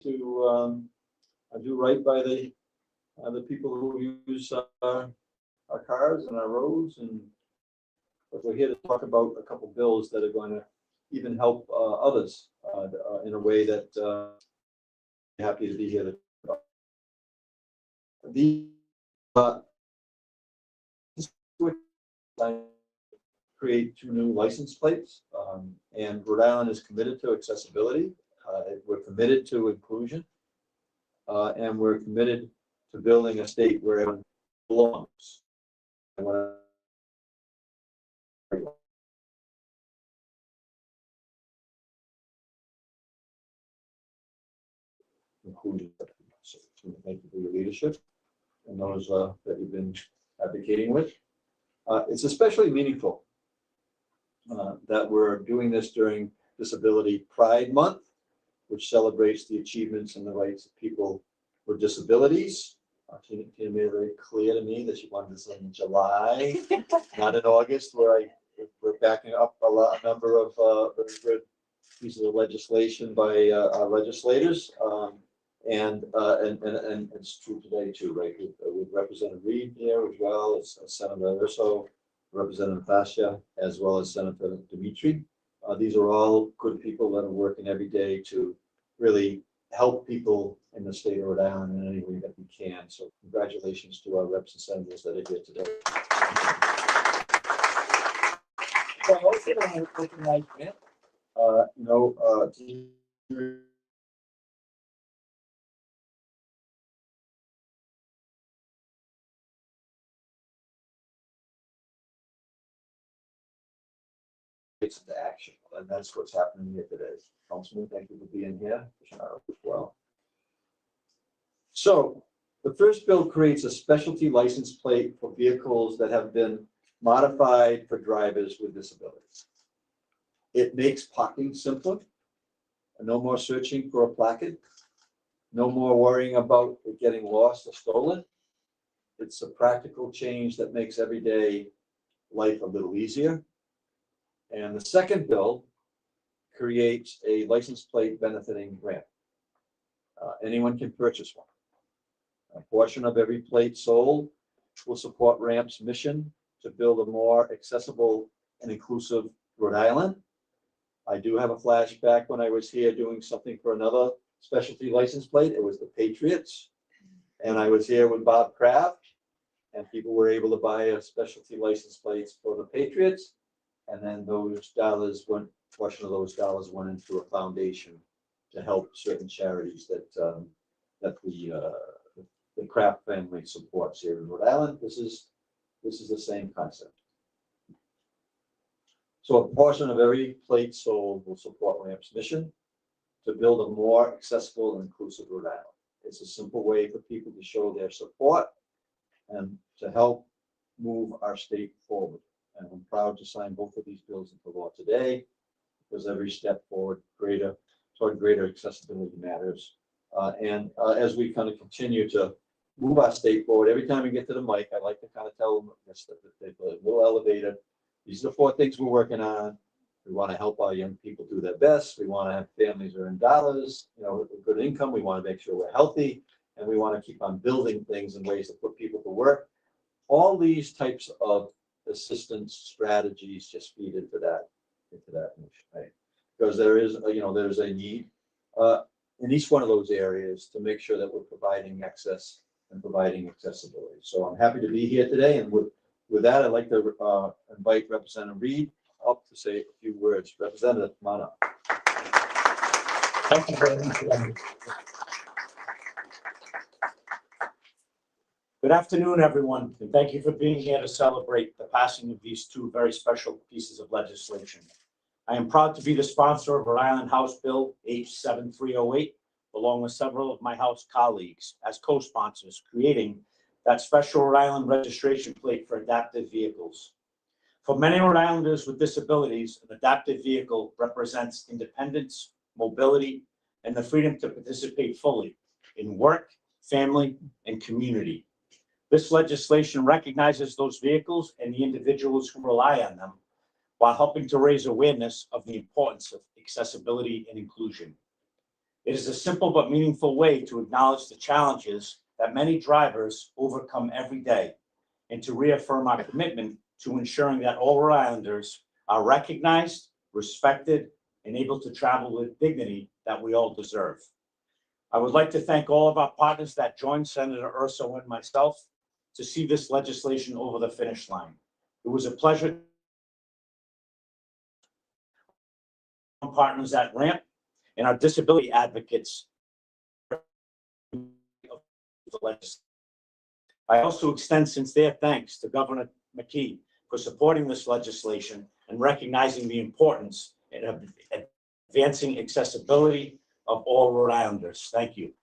to do right by the people who use our cars and our roads, and but we're here to talk about a couple bills that are going to even help others in a way that I'm happy to be here to talk about. The create 2 new license plates, and Rhode Island is committed to accessibility. We're committed to inclusion, and we're committed to building a state where everyone belongs. Including, so thank you for your leadership and those that you've been advocating with. It's especially meaningful that we're doing this during Disability Pride Month, which celebrates the achievements and the rights of people with disabilities. Tina made it very clear to me that she wanted this in July, not in August, where we're backing up a number of very good pieces of legislation by our legislators. And it's true today too, right? With Representative Reed here, as well as Senator Urso, Representative Fascia, as well as Senator Dimitri. These are all good people that are working every day to really help people in the state of Rhode Island in any way that we can. So congratulations to our reps and senators that are here today. So also, it's into action, and that's what's happening here today. Councilman, thank you for being here as well. So the first bill creates a specialty license plate for vehicles that have been modified for drivers with disabilities. It makes parking simpler, and no more searching for a placard, no more worrying about it getting lost or stolen. It's a practical change that makes everyday life a little easier. And the second bill creates a license plate benefiting ramp. Anyone can purchase one. A portion of every plate sold will support RAMP's mission to build a more accessible and inclusive Rhode Island. I do have a flashback when I was here doing something for another specialty license plate. It was the Patriots. And I was here with Bob Kraft, and people were able to buy a specialty license plates for the Patriots. And then portion of those dollars went into a foundation to help certain charities that the Kraft family supports here in Rhode Island. This is the same concept. So a portion of every plate sold will support RAMP's mission to build a more accessible and inclusive Rhode Island. It's a simple way for people to show their support and to help move our state forward. And I'm proud to sign both of these bills into law today, because every step forward toward greater accessibility matters. As we kind of continue to move our state forward, every time we get to the mic, I like to kind of tell them a little elevator. These are the 4 things we're working on. We want to help our young people do their best. We want to have families earn dollars, with good income. We want to make sure we're healthy, and we want to keep on building things in ways that put people to work. All these types of assistance strategies just feed into that mission, right? Because there's a need in each one of those areas to make sure that we're providing access and providing accessibility. So I'm happy to be here today, and with that, I'd like to invite Representative Reed up to say a few words. Representative, come on up. Thank you very much. Good afternoon, everyone, and thank you for being here to celebrate the passing of these 2 very special pieces of legislation. I am proud to be the sponsor of Rhode Island House Bill H7308, along with several of my House colleagues as co-sponsors, creating that special Rhode Island registration plate for adaptive vehicles. For many Rhode Islanders with disabilities, an adaptive vehicle represents independence, mobility, and the freedom to participate fully in work, family, and community. This legislation recognizes those vehicles and the individuals who rely on them, while helping to raise awareness of the importance of accessibility and inclusion. It is a simple but meaningful way to acknowledge the challenges that many drivers overcome every day and to reaffirm our commitment to ensuring that all Rhode Islanders are recognized, respected, and able to travel with dignity that we all deserve. I would like to thank all of our partners that joined Senator Urso and myself to see this legislation over the finish line. It was a pleasure. Partners at RAMP and our disability advocates. I also extend sincere thanks to Governor McKee for supporting this legislation and recognizing the importance of advancing accessibility of all Rhode Islanders. Thank you.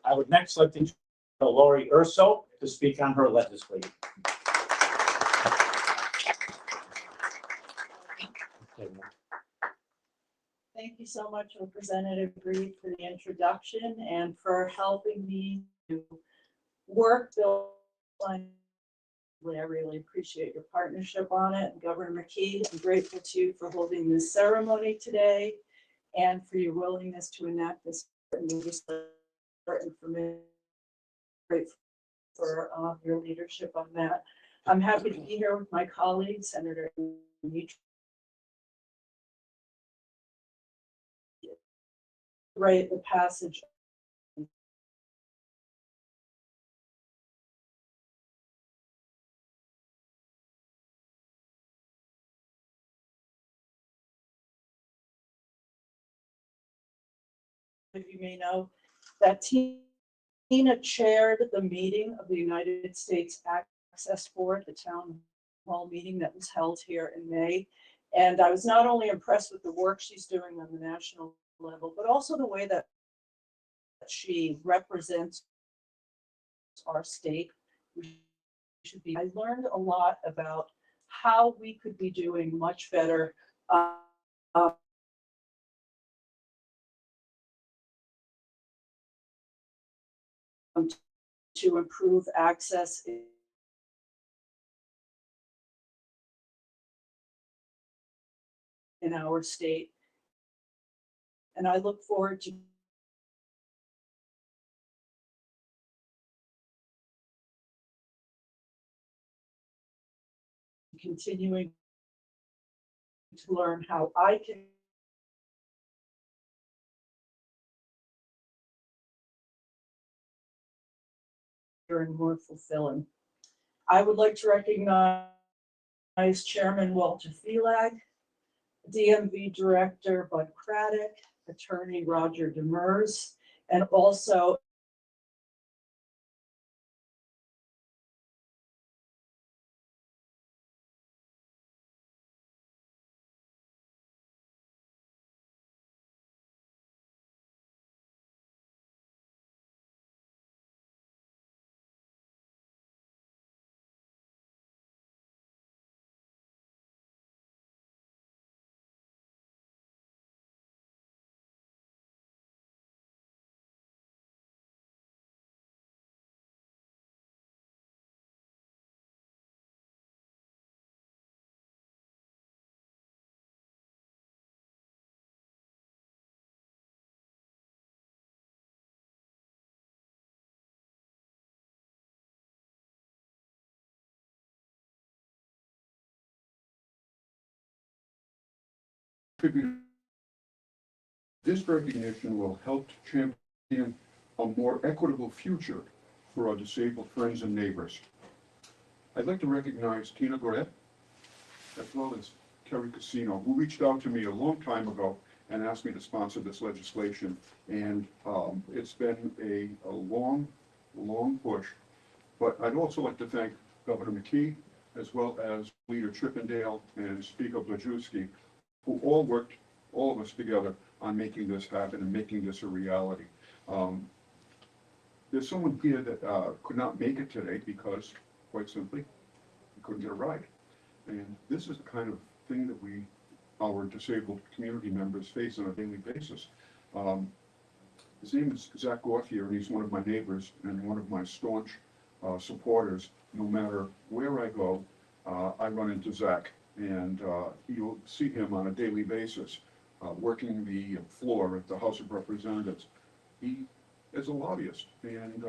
I would next like to introduce Lori Urso to speak on her legislation. Thank you so much, Representative Reed, for the introduction and for helping me to work Bill. I really appreciate your partnership on it. And Governor McKee, I'm grateful to you for holding this ceremony today and for your willingness to enact this legislation. For me, grateful for your leadership on that. I'm happy to be here with my colleague, Senator Dimitri. Right, the passage. You may know that Tina chaired the meeting of the United States Access Board, the town hall meeting that was held here in May. And I was not only impressed with the work she's doing on the national level, but also the way that she represents our state. I learned a lot about how we could be doing much better to improve access in our state. And I look forward to continuing to learn how I can and more fulfilling. I would like to recognize Chairman Walter Felag, DMV Director Bud Craddock, Attorney Roger Demers, and also This recognition will help to champion a more equitable future for our disabled friends and neighbors. I'd like to recognize Tina Goret, as well as Terry Casino, who reached out to me a long time ago and asked me to sponsor this legislation. And it's been a long push. But I'd also like to thank Governor McKee, as well as Leader Chippendale and Speaker Blajewski, who all worked, all of us together, on making this happen and making this a reality. There's someone here that could not make it today because, quite simply, he couldn't get a ride. And this is the kind of thing that our disabled community members face on a daily basis. His name is Zach Gorfier, and he's one of my neighbors and one of my staunch supporters. No matter where I go, I run into Zach. And you'll see him on a daily basis working the floor at the House of Representatives. He is a lobbyist, and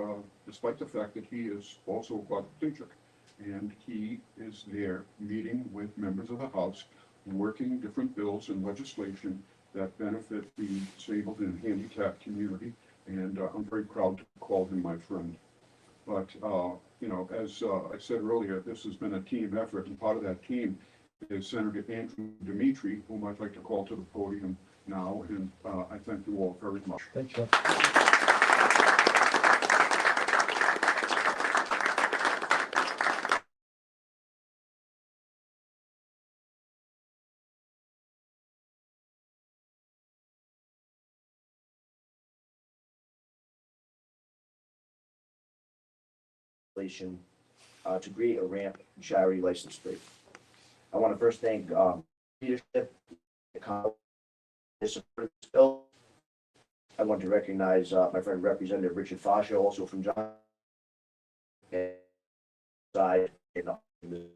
despite the fact that he is also a quadriplegic, and he is there meeting with members of the House, working different bills and legislation that benefit the disabled and handicapped community, and I'm very proud to call him my friend. But, you know, as I said earlier, this has been a team effort, and part of that team is Senator Andrew Dimitri, whom I'd like to call to the podium now, and I thank you all very much. Thank you. To create a ramp charity license plate. I want to first thank leadership, this bill. I want to recognize my friend Representative Richard Fascia, also from John. Side in the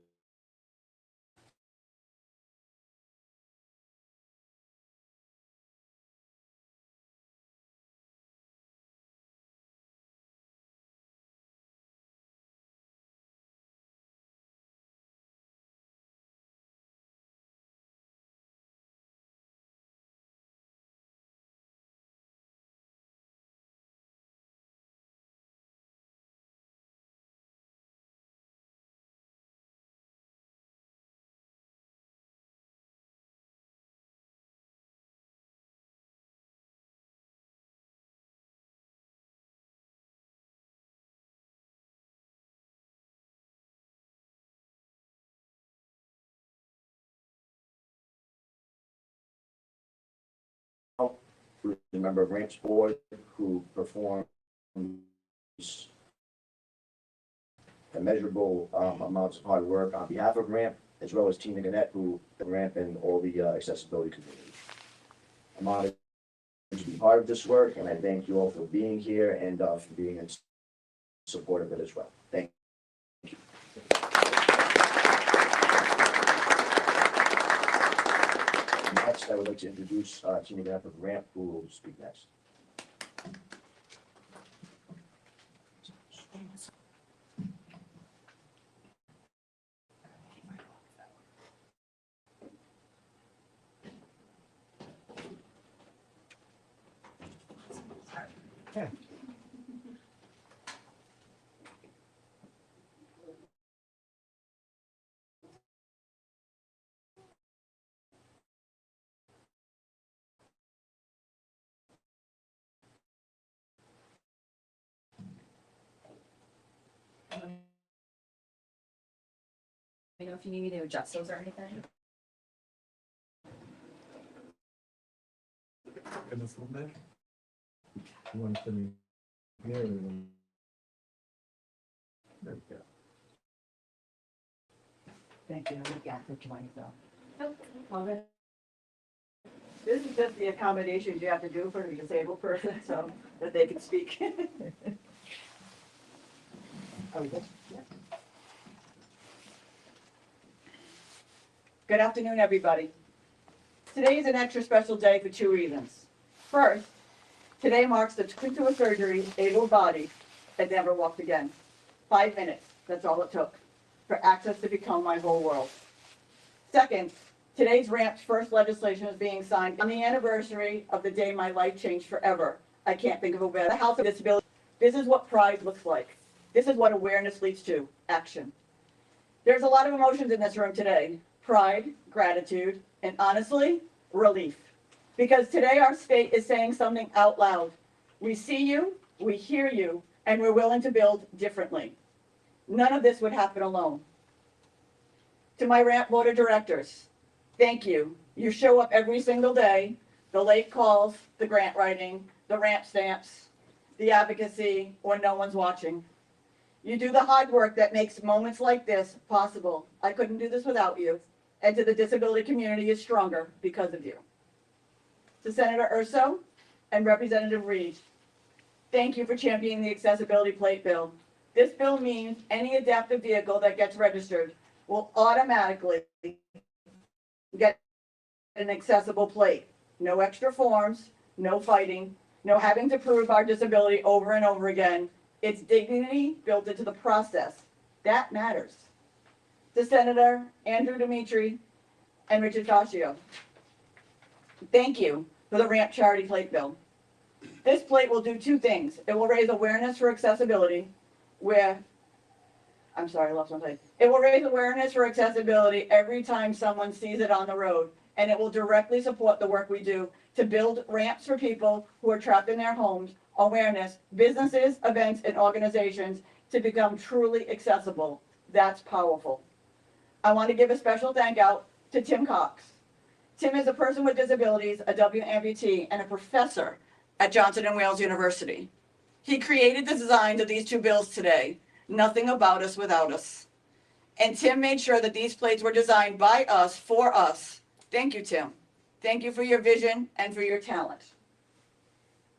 who's a member of Ramps Board, who performs immeasurable amounts of hard work on behalf of Ramp, as well as Tina Gannett, who Ramp and all the accessibility community. I'm honored to be part of this work, and I thank you all for being here and for being in support of it as well. Thank you. Next, I would like to introduce Tina Gannett of Ramp, who will speak next. You know if you need me to adjust those or anything. In the full bit? You want to me here or you want? There we go. Thank you. Yeah, for joining though. This is just the accommodations you have to do for a disabled person so that they can speak. Oh, yes. Yeah. Good afternoon, everybody. Today is an extra special day for two reasons. First, today marks the trip to a surgery, able-bodied, and never walked again. 5 minutes, that's all it took, for access to become my whole world. Second, today's Ramp's first legislation is being signed on the anniversary of the day my life changed forever. I can't think of a better House of Disability. This is what pride looks like. This is what awareness leads to, action. There's a lot of emotions in this room today. Pride, gratitude, and honestly, relief. Because today our state is saying something out loud. We see you, we hear you, and we're willing to build differently. None of this would happen alone. To my Ramp Board of Directors, thank you. You show up every single day, the late calls, the grant writing, the ramp stamps, the advocacy, when no one's watching. You do the hard work that makes moments like this possible. I couldn't do this without you. And to the disability community is stronger because of you. To Senator Urso and Representative Reed, thank you for championing the accessibility plate bill. This bill means any adaptive vehicle that gets registered will automatically get an accessible plate. No extra forms, no fighting, no having to prove our disability over and over again. It's dignity built into the process. That matters. To Senator Andrew Dimitri and Richard Fascia, thank you for the ramp charity plate bill. This plate will do two things. It will raise awareness for accessibility, It will raise awareness for accessibility every time someone sees it on the road, and it will directly support the work we do to build ramps for people who are trapped in their homes, awareness, businesses, events, and organizations to become truly accessible. That's powerful. I want to give a special thank out to Tim Cox. Tim is a person with disabilities, a W amputee, and a professor at Johnson & Wales University. He created the designs of these two bills today. Nothing about us without us. And Tim made sure that these plates were designed by us, for us. Thank you, Tim. Thank you for your vision and for your talent.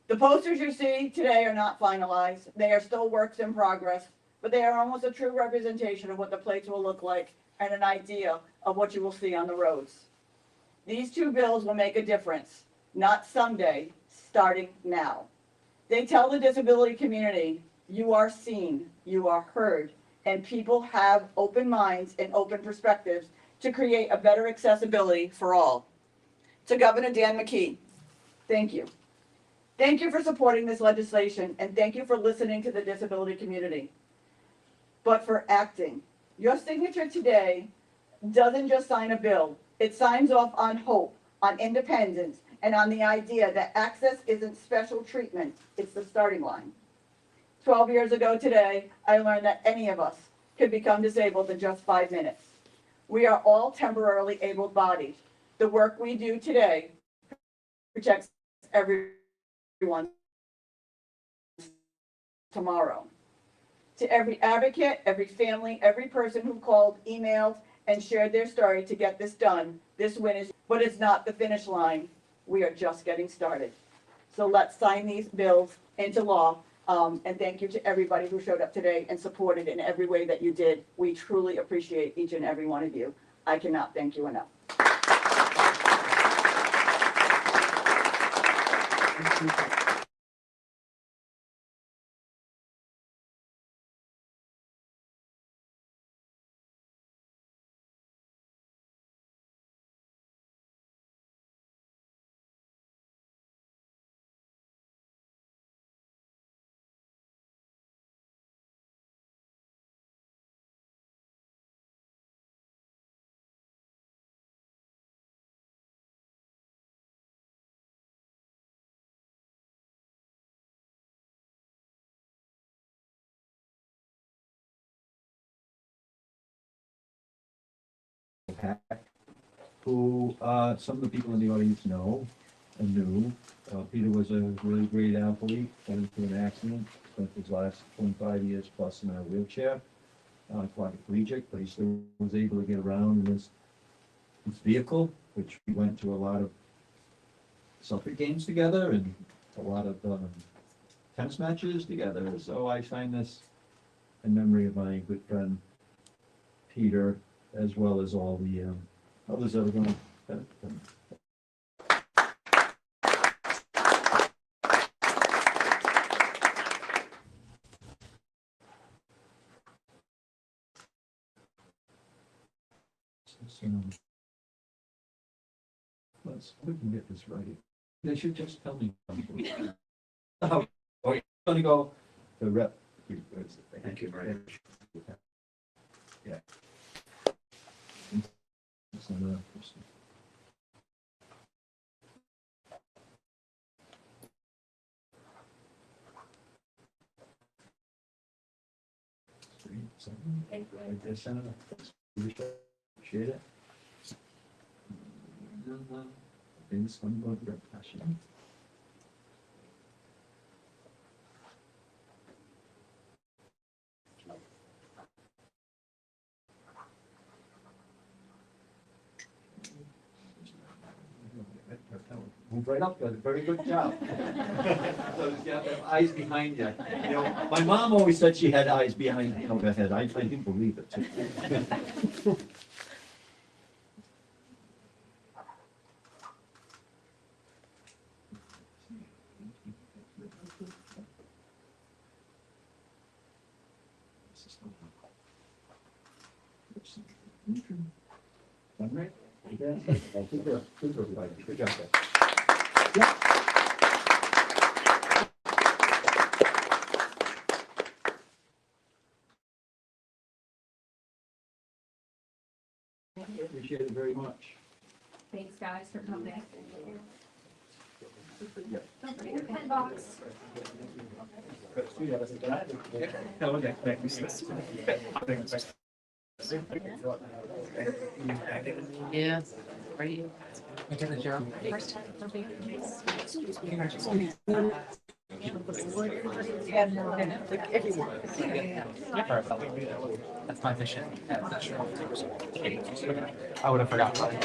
The posters you see today are not finalized. They are still works in progress, but they are almost a true representation of what the plates will look like and an idea of what you will see on the roads. These two bills will make a difference, not someday, starting now. They tell the disability community, you are seen, you are heard, and people have open minds and open perspectives to create a better accessibility for all. To Governor Dan McKee, thank you. Thank you for supporting this legislation, and thank you for listening to the disability community, but for acting. Your signature today doesn't just sign a bill. It signs off on hope, on independence, and on the idea that access isn't special treatment, it's the starting line. 12 years ago today, I learned that any of us could become disabled in just 5 minutes. We are all temporarily able-bodied. The work we do today protects everyone tomorrow. To every advocate, every family, every person who called, emailed, and shared their story to get this done, this win is, but it's not the finish line. We are just getting started. So let's sign these bills into law. And thank you to everybody who showed up today and supported in every way that you did. We truly appreciate each and every one of you. I cannot thank you enough. Who some of the people in the audience know and knew. Peter was a really great athlete, got into an accident, spent his last 25 years plus in a wheelchair, quadriplegic, but he still was able to get around in his vehicle, which we went to a lot of soccer games together and a lot of tennis matches together. So I find this in memory of my good friend Peter, as well as all the others that are going to benefit from it. We can get this right. They should just tell me. Oh, you're going to go the rep. Thank you very much. Yeah. It's another person. Thank you. Right there, Senator. Appreciate it. This one about the Fascia. Move right up, good, very good job. So you have to have eyes behind you. You know, my mom always said she had eyes behind her head. I didn't believe it too. Good job. Appreciate it very much. Thanks, guys, for coming. Don't forget your pen box. Yeah. Are you? First time for being. That's my mission. I would have forgotten.